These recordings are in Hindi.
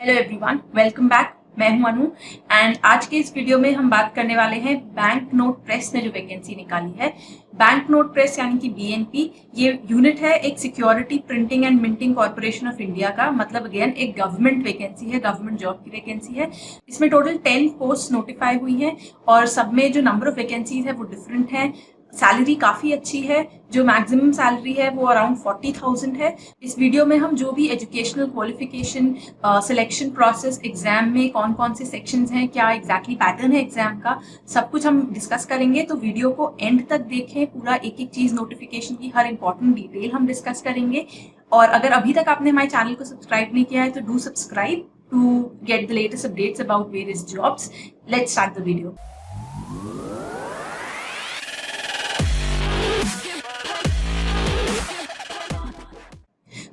Hello everyone, welcome back. मैं हूं अनु एंड आज के इस वीडियो में हम बात करने वाले हैं बैंक नोट प्रेस ने जो वैकेंसी निकाली है। बैंक नोट प्रेस यानी कि बीएनपी ये यूनिट है एक security printing and minting corporation of India का। मतलब अगेन एक गवर्नमेंट वैकेंसी है, गवर्नमेंट जॉब की वैकेंसी है। इसमें टोटल 10 पोस्ट नोटिफाई हुई है और सब में जो नंबर ऑफ वैकेंसीज है वो डिफरेंट है। सैलरी काफी अच्छी है, जो मैक्सिमम सैलरी है वो अराउंड 40,000 है। इस वीडियो में हम जो भी educational qualification, selection process, exam में कौन कौन से सेक्शंस हैं, क्या एग्जैक्टली पैटर्न है एग्जाम का, सब कुछ हम डिस्कस करेंगे। तो वीडियो को एंड तक देखें, पूरा एक एक चीज नोटिफिकेशन की हर इंपॉर्टेंट डिटेल हम डिस्कस करेंगे। और अगर अभी तक आपने हमारे चैनल को सब्सक्राइब नहीं किया है तो do subscribe to get the latest updates about various jobs. Let's start the video.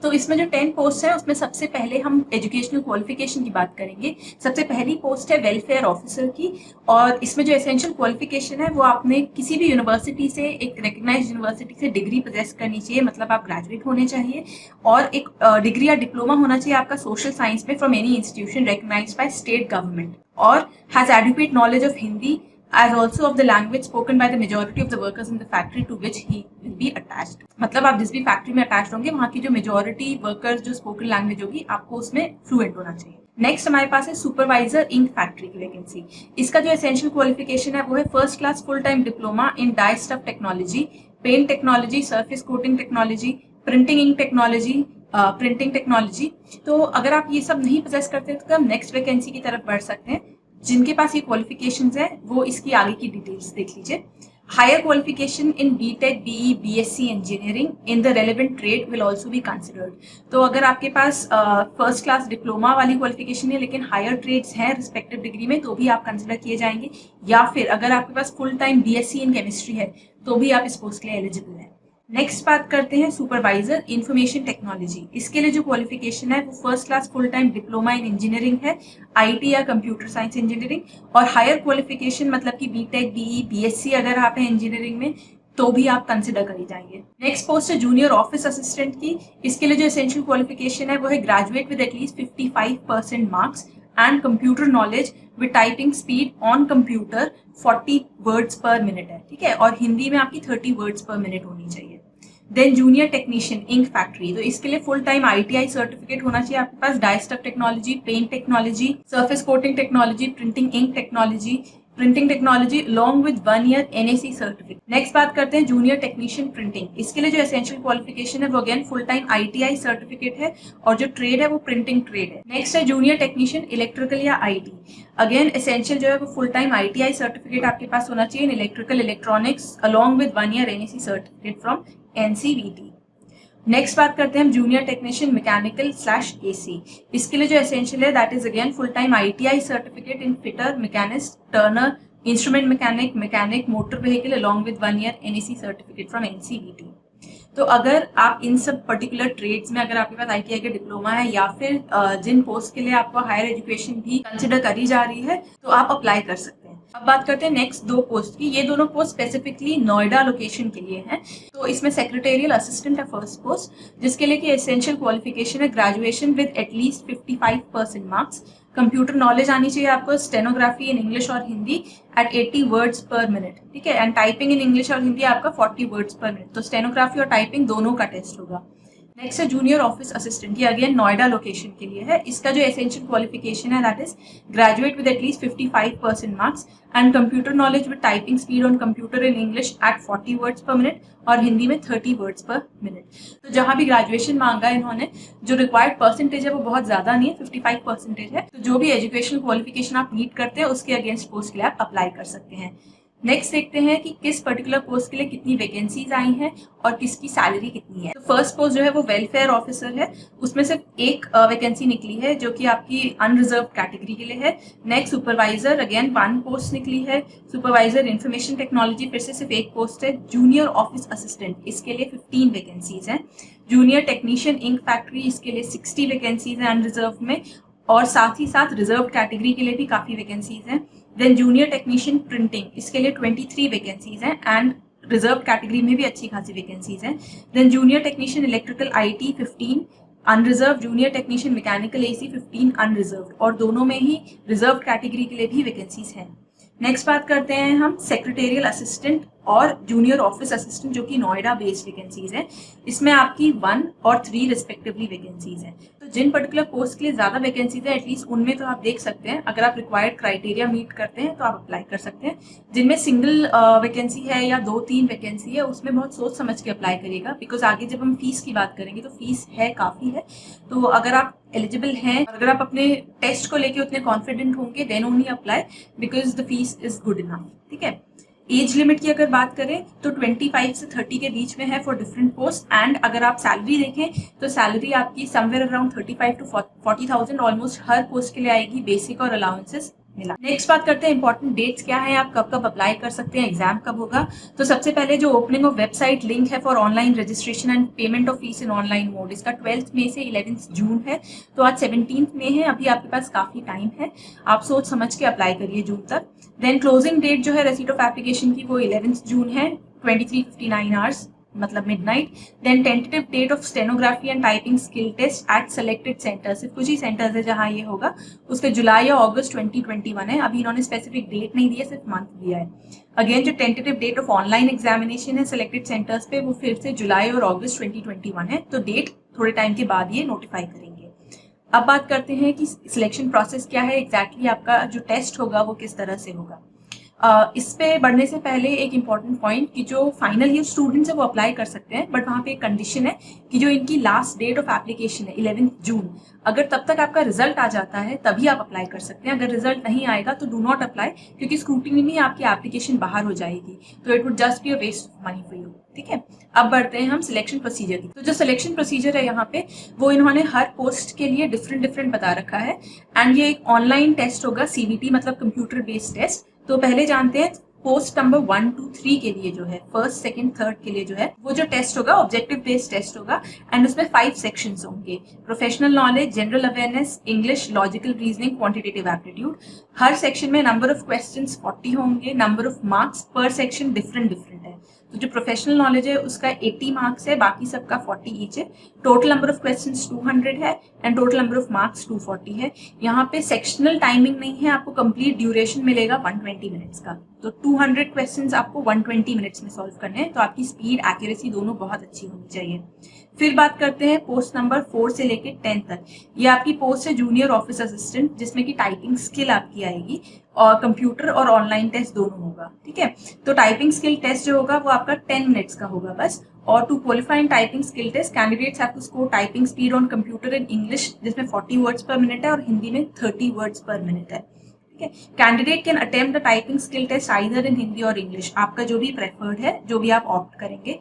तो इसमें जो 10 पोस्ट है उसमें सबसे पहले हम एजुकेशनल क्वालिफिकेशन की बात करेंगे। सबसे पहली पोस्ट है वेलफेयर ऑफिसर की, और इसमें जो एसेंशियल क्वालिफिकेशन है वो आपने किसी भी यूनिवर्सिटी से, एक रिकग्नाइज्ड यूनिवर्सिटी से डिग्री पोजेस करनी चाहिए, मतलब आप ग्रेजुएट होने चाहिए। और एक डिग्री या डिप्लोमा होना चाहिए आपका सोशल साइंस में from any institution recognised by state government, और has adequate knowledge of Hindi as also of the language spoken by the majority of the workers in the factory to which he will be attached। मतलब आप जिस भी फैक्ट्री में अटैच होंगे वहां की जो मेजोरिटी वर्कर्स जो स्पोकन लैंग्वेज होगी आपको उसमें फ्लुएंट होना चाहिए। नेक्स्ट हमारे पास है सुपरवाइजर इंक फैक्ट्री की वैकेंसी। इसका जो एसेंशियल क्वालिफिकेशन है वो है first class full time diploma in dye stuff technology, paint technology, surface coating technology, printing ink technology, printing technology. तो अगर आप ये सब नहीं पोजेस करते तो हम नेक्स्ट वैकेंसी की तरफ बढ़ सकते हैं। जिनके पास ये क्वालिफिकेशंस है वो इसकी आगे की डिटेल्स देख लीजिए। Higher qualification in BTech, BE, BSc engineering in the relevant trade will also be considered. तो अगर आपके पास फर्स्ट क्लास डिप्लोमा वाली क्वालिफिकेशन है लेकिन हायर ट्रेड्स हैं रिस्पेक्टिव डिग्री में तो भी आप कंसिडर किए जाएंगे, या फिर अगर आपके पास full time BSc in chemistry है तो भी आप इस पोस्ट के लिए एलिजिबल हैं। नेक्स्ट बात करते हैं सुपरवाइजर इंफॉर्मेशन टेक्नोलॉजी। इसके लिए जो क्वालिफिकेशन है वो first class full time diploma इन इंजीनियरिंग है, आईटी या कंप्यूटर साइंस इंजीनियरिंग, और हायर क्वालिफिकेशन मतलब कि बीटेक, बीई, बीएससी अगर आप हैं इंजीनियरिंग में तो भी आप कंसिडर करे जाएंगे। नेक्स्ट पोस्ट है जूनियर ऑफिस असिस्टेंट की। इसके लिए जो एसेंशियल क्वालिफिकेशन है वो है graduate with at least 55% marks and computer knowledge with typing speed on computer 40 words per minute है, ठीक है, और हिंदी में आपकी 30 वर्ड्स पर मिनट होनी चाहिए। Then junior technician ink factory, तो इसके लिए फुल टाइम आईटीआई सर्टिफिकेट होना चाहिए आपके पास, dye stuff technology, paint technology, surface coating technology, printing ink technology, printing technology along with 1 year NAC certificate. Next बात करते हैं जूनियर टेक्नीशियन प्रिंटिंग। इसके लिए जो एसेंशियल क्वालिफिकेशन है वो again full time ITI certificate है और जो ट्रेड है वो प्रिंटिंग ट्रेड है। नेक्स्ट है जूनियर टेक्नीशियन इलेक्ट्रिकल या आईटी। अगेन एसेंशियल जो है वो फुल टाइम आईटीआई सर्टिफिकेट आपके पास होना चाहिए in electrical electronics along with 1 year NAC certificate from NCVT. Next बात करते हैं हम junior technician mechanical slash AC. इसके लिए जो एसेंशियल है that is again full time ITI certificate in fitter, machinist, Turner, instrument mechanic, mechanic motor vehicle along with 1 year NAC certificate from NCVT. तो अगर आप इन सब पर्टिकुलर ट्रेड्स में, अगर आपके पास आईटीआई का डिप्लोमा है या फिर जिन पोस्ट के लिए आपको हायर एजुकेशन भी कंसिडर करी जा रही है तो आप अप्लाई कर सकते हैं। अब बात करते हैं नेक्स्ट दो पोस्ट की। ये दोनों पोस्ट स्पेसिफिकली नोएडा लोकेशन के लिए हैं। तो इसमें सेक्रेटेरियल असिस्टेंट है फर्स्ट पोस्ट, जिसके लिए की एसेंशियल क्वालिफिकेशन है graduation with at least 55% marks, computer knowledge आनी चाहिए आपको, स्टेनोग्राफी इन इंग्लिश और Hindi at 80 words per minute, ठीक है, एंड टाइपिंग इन इंग्लिश और हिंदी आपका 40 वर्ड्स पर मिनट। तो स्टेनोग्राफी और टाइपिंग दोनों का टेस्ट होगा। नेक्स्ट है जूनियर ऑफिस असिस्टेंट, ये अगेन नोएडा लोकेशन के लिए है। इसका जो एसेंशियल क्वालिफिकेशन है that is graduate with at least 55% marks and computer knowledge with typing speed on computer in English at 40 words per minute और हिंदी में 30 वर्ड्स पर मिनट। तो जहां भी ग्रेजुएशन मांगा इन्होंने, जो रिक्वायर्ड परसेंटेज है वो बहुत ज्यादा नहीं है, 55% है। तो जो भी एजुकेशनल क्वालिफिकेशन आप नीड करते हैं उसके अगेंस्ट पोस्ट के लिए आप अप्लाई कर सकते हैं। नेक्स्ट देखते हैं कि किस पर्टिकुलर पोस्ट के लिए कितनी वैकेंसीज आई हैं और किसकी सैलरी कितनी है। तो फर्स्ट पोस्ट जो है वो वेलफेयर ऑफिसर है, उसमें सिर्फ एक वैकेंसी निकली है जो कि आपकी अनरिजर्व कैटेगरी के लिए है। नेक्स्ट सुपरवाइजर, अगेन 1 पोस्ट निकली है। सुपरवाइजर इंफॉर्मेशन टेक्नोलॉजी, फिर से सिर्फ एक पोस्ट है। जूनियर ऑफिस असिस्टेंट, इसके लिए 15 वैकेंसीज हैं। जूनियर टेक्नीशियन इंक फैक्ट्री, इसके लिए 60 वैकेंसीज हैं अनरिजर्व में, और साथ ही साथ रिजर्व कैटेगरी के लिए भी काफी वैकेंसीज हैं। देन जूनियर टेक्नीशियन प्रिंटिंग, इसके लिए 23 वैकेंसीज हैं एंड रिजर्व कैटेगरी में भी अच्छी खासी वैकेंसीज हैं। Then junior technician electrical IT 15, unreserve junior technician mechanical AC 15 unreserve, और दोनों में ही रिजर्व कैटेगरी के लिए भी वैकेंसीज हैं। नेक्स्ट बात करते हैं हम सेक्रेटेरियल असिस्टेंट और जूनियर ऑफिस असिस्टेंट, जो कि नोएडा बेस्ड वैकेंसीज हैं। इसमें आपकी 1 और 3 रिस्पेक्टिवली वैकेंसीज हैं। तो जिन पर्टिकुलर पोस्ट के लिए ज्यादा वैकेंसीज है एटलीस्ट उनमें तो आप देख सकते हैं, अगर आप रिक्वायर्ड क्राइटेरिया मीट करते हैं तो आप अप्लाई कर सकते हैं। जिनमें सिंगल वैकेंसी है या 2-3 वैकेंसी है उसमें बहुत सोच समझ के अप्लाई करिएगा, बिकॉज आगे जब हम फीस की बात करेंगे तो फीस है काफी है। तो अगर आप एलिजिबल हैं, अगर आप अपने टेस्ट को लेके उतने कॉन्फिडेंट होंगे then only apply, because the fees is good enough. ठीक है। एज लिमिट की अगर बात करें तो 25 से 30 के बीच में है फॉर डिफरेंट पोस्ट। एंड अगर आप सैलरी देखें तो सैलरी आपकी somewhere around 35 to 40,000 almost her post के लिए आएगी, बेसिक और अलाउंसेस मिला। नेक्स्ट बात करते हैं इंपॉर्टेंट डेट्स क्या है, आप कब कब अप्लाई कर सकते हैं, एग्जाम कब होगा। तो सबसे पहले जो ओपनिंग ऑफ वेबसाइट लिंक है for online registration and payment of fees in online mode, इसका 12 मई से 11 जून है। तो आज 17 मई है, अभी आपके पास काफी टाइम है, आप सोच समझ के अप्लाई करिए जून तक। देन क्लोजिंग डेट जो है रिसीट ऑफ एप्लीकेशन की वो 11 जून है, 23:59 आवर्स मतलब midnight. Then tentative date of stenography and typing skill test at selected centres, सिर्फ कुछ ही सेंटर्स है जहां ये होगा, उसके जुलाई या अगस्त 2021 है। अभी इन्होंने स्पेसिफिक डेट नहीं दी है, सिर्फ मंथ दिया है। अगेन जो tentative date of online examination है सेलेक्टेड सेंटर्स पे वो फिर से जुलाई और अगस्त 2021 है। तो डेट थोड़े टाइम के बाद ये नोटिफाई करेंगे। अब बात करते हैं कि सिलेक्शन प्रोसेस क्या है एग्जैक्टली, आपका जो टेस्ट होगा वो किस तरह से होगा। इस पे बढ़ने से पहले एक इम्पॉर्टेंट पॉइंट कि जो फाइनल ईयर स्टूडेंट्स है वो अप्लाई कर सकते हैं, बट वहाँ पे एक कंडीशन है कि जो इनकी लास्ट डेट ऑफ एप्लीकेशन है 11 जून, अगर तब तक आपका रिजल्ट आ जाता है तभी आप अप्लाई कर सकते हैं। अगर रिजल्ट नहीं आएगा तो डू नॉट अप्लाई, क्योंकि स्क्रूटिनी में आपकी एप्लीकेशन बाहर हो जाएगी, तो it would just be a waste of money for you. ठीक है। अब बढ़ते हैं हम सिलेक्शन प्रोसीजर की। तो जो सिलेक्शन प्रोसीजर है यहाँ पे वो इन्होंने हर पोस्ट के लिए डिफरेंट बता रखा है। एंड ये एक ऑनलाइन टेस्ट होगा, CBT मतलब कंप्यूटर बेस्ड टेस्ट। तो पहले जानते हैं पोस्ट नंबर 1, 2, 3 के लिए जो है, फर्स्ट, सेकंड, थर्ड के लिए जो है वो जो टेस्ट होगा ऑब्जेक्टिव बेस्ड टेस्ट होगा। एंड उसमें 5 सेक्शंस होंगे, professional knowledge, general awareness, English, logical reasoning, quantitative aptitude. हर सेक्शन में नंबर ऑफ क्वेश्चंस 40 होंगे, number of marks per section different है। तो जो प्रोफेशनल नॉलेज है उसका 80 मार्क्स है, बाकी सबका 40 ईच है। टोटल नंबर ऑफ क्वेश्चंस 200 है and total number of marks 240 है। यहाँ पे सेक्शनल टाइमिंग नहीं है, आपको कंप्लीट ड्यूरेशन मिलेगा 120 मिनट्स का। तो 200 क्वेश्चंस आपको 120 मिनट्स में सॉल्व करने हैं। तो आपकी स्पीड, एक्यूरेसी दोनों बहुत अच्छी होनी चाहिए। फिर बात करते हैं पोस्ट नंबर 4 से लेके 10 तक। ये आपकी पोस्ट है जूनियर ऑफिस असिस्टेंट, जिसमें की टाइपिंग स्किल आपकी आएगी और कंप्यूटर और ऑनलाइन टेस्ट दोनों होगा। ठीक है। तो टाइपिंग स्किल टेस्ट जो होगा वो आपका 10 मिनट्स का होगा बस। और to qualify in typing skill test candidates have to score typing speed on computer in English, जिसमें 40 वर्ड्स पर मिनट है और हिंदी में 30 वर्ड्स पर मिनट है। Candidate can attempt the typing skill test either in Hindi और इंग्लिश, आपका जो भी प्रेफर्ड है, जो भी आप ऑप्ट करेंगे।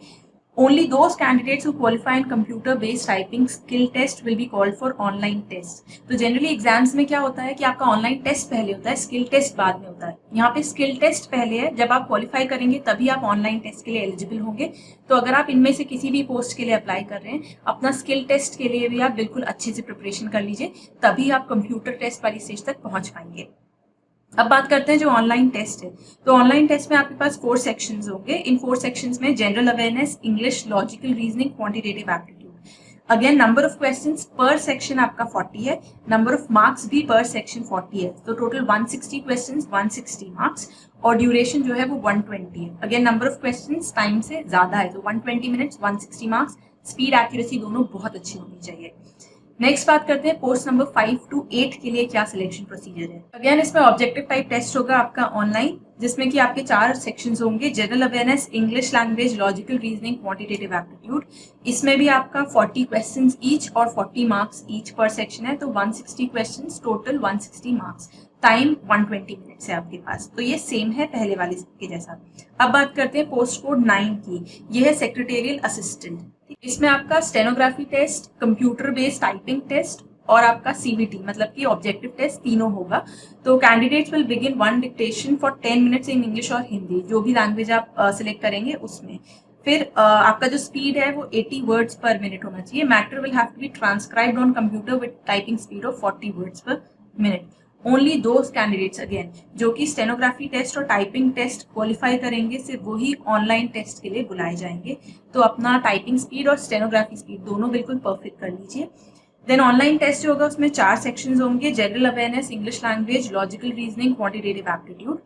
Only those candidates who qualify in computer-based typing skill test will be called for online test. तो जनरली एग्जाम्स में क्या होता है कि आपका ऑनलाइन टेस्ट पहले होता है, स्किल टेस्ट बाद में होता है। यहाँ पे स्किल टेस्ट पहले है, जब आप क्वालिफाई करेंगे तभी आप ऑनलाइन टेस्ट के लिए एलिजिबल होंगे। तो अगर आप इनमें से किसी भी पोस्ट के लिए अप्लाई कर रहे हैं, अपना स्किल टेस्ट के लिए भी आप बिल्कुल अच्छे से प्रिपरेशन कर लीजिए, तभी आप कंप्यूटर टेस्ट वाली स्टेज तक पहुंच पाएंगे। अब बात करते हैं जो ऑनलाइन टेस्ट है। तो ऑनलाइन टेस्ट में आपके पास 4 सेक्शंस होंगे। इन 4 सेक्शंस में general awareness, English, logical reasoning, quantitative aptitude. Again number of questions पर सेक्शन आपका 40 है, नंबर ऑफ मार्क्स भी पर सेक्शन 40 है। तो टोटल 160 क्वेश्चंस, 160 मार्क्स, और ड्यूरेशन जो है वो 120 है। Again number of questions time से ज्यादा है, तो 120 मिनट्स, 160 मार्क्स। स्पीड, एक्यूरेसी दोनों बहुत अच्छी होनी चाहिए। नेक्स्ट बात करते हैं पोस्ट नंबर 5 to 8 के लिए क्या सिलेक्शन प्रोसीजर है। अगेन इसमें ऑब्जेक्टिव टाइप टेस्ट होगा आपका ऑनलाइन, जिसमें कि आपके 4 सेक्शंस होंगे, general awareness, English language, logical reasoning, quantitative aptitude. इसमें भी आपका 40 क्वेश्चंस ईच और 40 मार्क्स ईच पर सेक्शन है। तो 160 questions, total 160 marks, time 120 minutes है आपके पास। तो ये सेम है पहले वाले के जैसा। अब बात करते हैं पोस्ट कोड 9 की। यह है सेक्रेटेरियल असिस्टेंट। इसमें आपका stenography test, computer based typing test और आपका CBT मतलब कि ऑब्जेक्टिव टेस्ट तीनों होगा। तो candidates will begin 1 dictation for 10 minutes in English और हिंदी, जो भी लैंग्वेज आप सिलेक्ट करेंगे उसमें। फिर आपका जो स्पीड है वो 80 वर्ड्स पर मिनट होना चाहिए। Matter will have to be transcribed on computer with typing speed of 40 words per minute. Only those candidates again जो कि स्टेनोग्राफी टेस्ट और टाइपिंग टेस्ट क्वालिफाई करेंगे, सिर्फ वही ऑनलाइन टेस्ट के लिए बुलाए जाएंगे। तो अपना टाइपिंग स्पीड और स्टेनोग्राफी स्पीड दोनों बिल्कुल परफेक्ट कर लीजिए। देन ऑनलाइन टेस्ट जो होगा उसमें 4 सेक्शंस होंगे, general awareness, English language, logical reasoning, quantitative aptitude.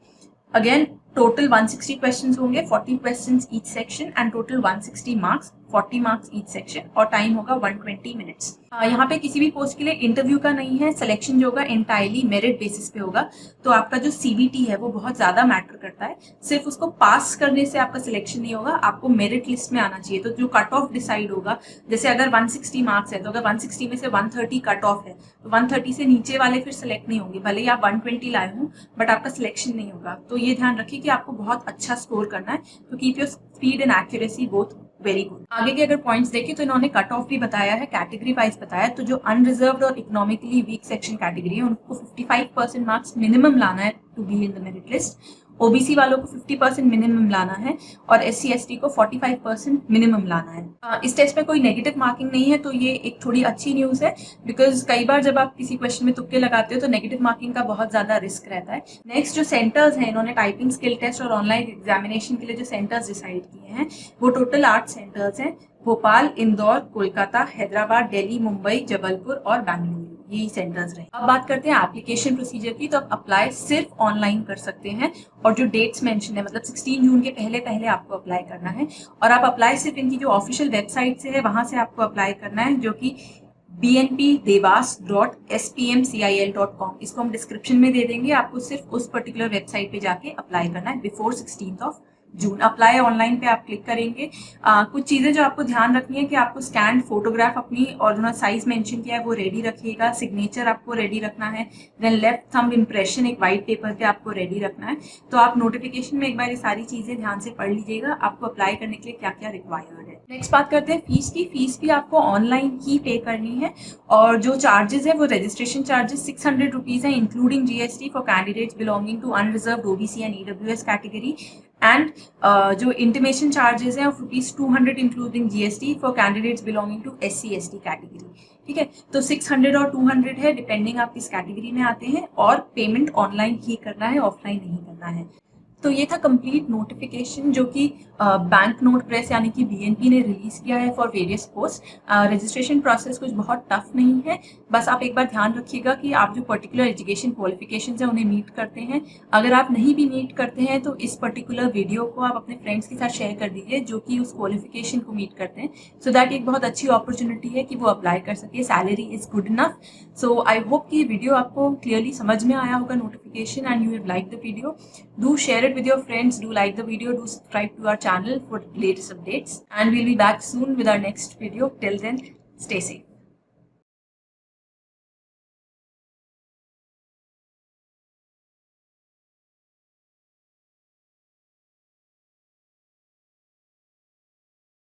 Again total 160 questions होंगे, 40 questions each section and total 160 marks, 40 marks each section और टाइम होगा 120 मिनट्स। यहाँ पे किसी भी पोस्ट के लिए इंटरव्यू का नहीं है, सिलेक्शन जो होगा एंटायरली मेरिट बेसिस पे होगा। तो आपका जो सीबीटी है वो बहुत ज्यादा मैटर करता है, सिर्फ उसको पास करने से आपका सिलेक्शन नहीं होगा, आपको मेरिट लिस्ट में आना चाहिए। तो जो कट ऑफ डिसाइड होगा, जैसे अगर 160 मार्क्स है तो अगर 160 में से 130 कट ऑफ है तो 130 से नीचे वाले फिर सिलेक्ट नहीं होंगे, भले ही आप 120 लाए हों बट आपका सिलेक्शन नहीं होगा। तो ये ध्यान रखिए कि आपको बहुत अच्छा स्कोर करना है, तो keep your speed and accuracy both very good. आगे के अगर पॉइंट्स देखें तो इन्होंने कट ऑफ भी बताया है, कैटेगरी वाइज बताया। तो जो अनरिजर्व्ड और इकोनॉमिकली वीक सेक्शन कैटेगरी है उनको 55% मार्क्स मिनिमम लाना है to be in the merit list. OBC वालों को 50% मिनिमम लाना है और एससी एसटी को 45% मिनिमम लाना है। इस टेस्ट में कोई नेगेटिव मार्किंग नहीं है, तो ये एक थोड़ी अच्छी न्यूज है, बिकॉज कई बार जब आप किसी क्वेश्चन में तुक्के लगाते हो तो नेगेटिव मार्किंग का बहुत ज्यादा रिस्क रहता है। नेक्स्ट जो सेंटर्स हैं, इन्होंने टाइपिंग स्किल टेस्ट और ऑनलाइन एग्जामिनेशन के लिए जो सेंटर्स डिसाइड किए हैं वो टोटल 8 सेंटर्स हैं, भोपाल, इंदौर, कोलकाता, हैदराबाद, दिल्ली, मुंबई, जबलपुर और बेंगलुरु, यही सेंटर्स रहे। अब बात करते हैं एप्लीकेशन प्रोसीजर की। तो आप अप्लाई सिर्फ ऑनलाइन कर सकते हैं और जो डेट्स मेंशन है मतलब 16 जून के पहले पहले आपको अप्लाई करना है और आप अप्लाई सिर्फ इनकी जो ऑफिशियल वेबसाइट से है वहां से आपको अप्लाई करना है, जो कि bnpdevas.spmcil.com। इसको हम डिस्क्रिप्शन में दे देंगे, आपको सिर्फ उस पर्टिकुलर वेबसाइट पे जाके अप्लाई करना है बिफोर 16 जून। अप्लाई ऑनलाइन पे आप क्लिक करेंगे। कुछ चीजें जो आपको ध्यान रखनी है कि आपको स्कैन फोटोग्राफ अपनी और जो साइज मेंशन किया है वो रेडी रखिएगा, सिग्नेचर आपको रेडी रखना है, देन लेफ्ट थंब इम्प्रेशन एक वाइट पेपर पे आपको रेडी रखना है। तो आप नोटिफिकेशन में एक बार ये सारी चीजें ध्यान से पढ़ लीजिएगा, आपको अप्लाई करने के लिए क्या क्या रिक्वायर्ड है। नेक्स्ट बात करते हैं फीस की। फीस भी आपको ऑनलाइन ही पे करनी है और जो चार्जेस है वो रजिस्ट्रेशन चार्जेस 600 रुपीज है including GST for candidates belonging to unreserved OBC and EWS category and जो इंटीमेशन चार्जेस हैं ₹200 including GST for candidates belonging to SC ST category. ठीक है, तो 600 और 200 है डिपेंडिंग आप किस कैटेगरी में आते हैं और पेमेंट ऑनलाइन ही करना है, ऑफलाइन नहीं करना है। तो ये था कंप्लीट नोटिफिकेशन जो कि बैंक नोट प्रेस यानी कि बीएनपी ने रिलीज किया है for various post. Registration process कुछ बहुत टफ नहीं है, बस आप एक बार ध्यान रखिएगा कि आप जो पर्टिकुलर एजुकेशन क्वालिफिकेशंस हैं उन्हें मीट करते हैं। अगर आप नहीं भी मीट करते हैं तो इस पर्टिकुलर वीडियो को आप अपने फ्रेंड्स के साथ शेयर कर दीजिए जो कि उस क्वालिफिकेशन को मीट करते हैं, सो दैट एक बहुत अच्छी अपॉर्चुनिटी है कि वो अप्लाई कर सके। Salary is good enough. So I hope कि ये वीडियो आपको क्लियरली समझ में आया होगा notification and you have like the video. Do share it with your friends, do like the video, do subscribe to our channel for latest updates, and we'll be back soon with our next video. Till then, stay safe.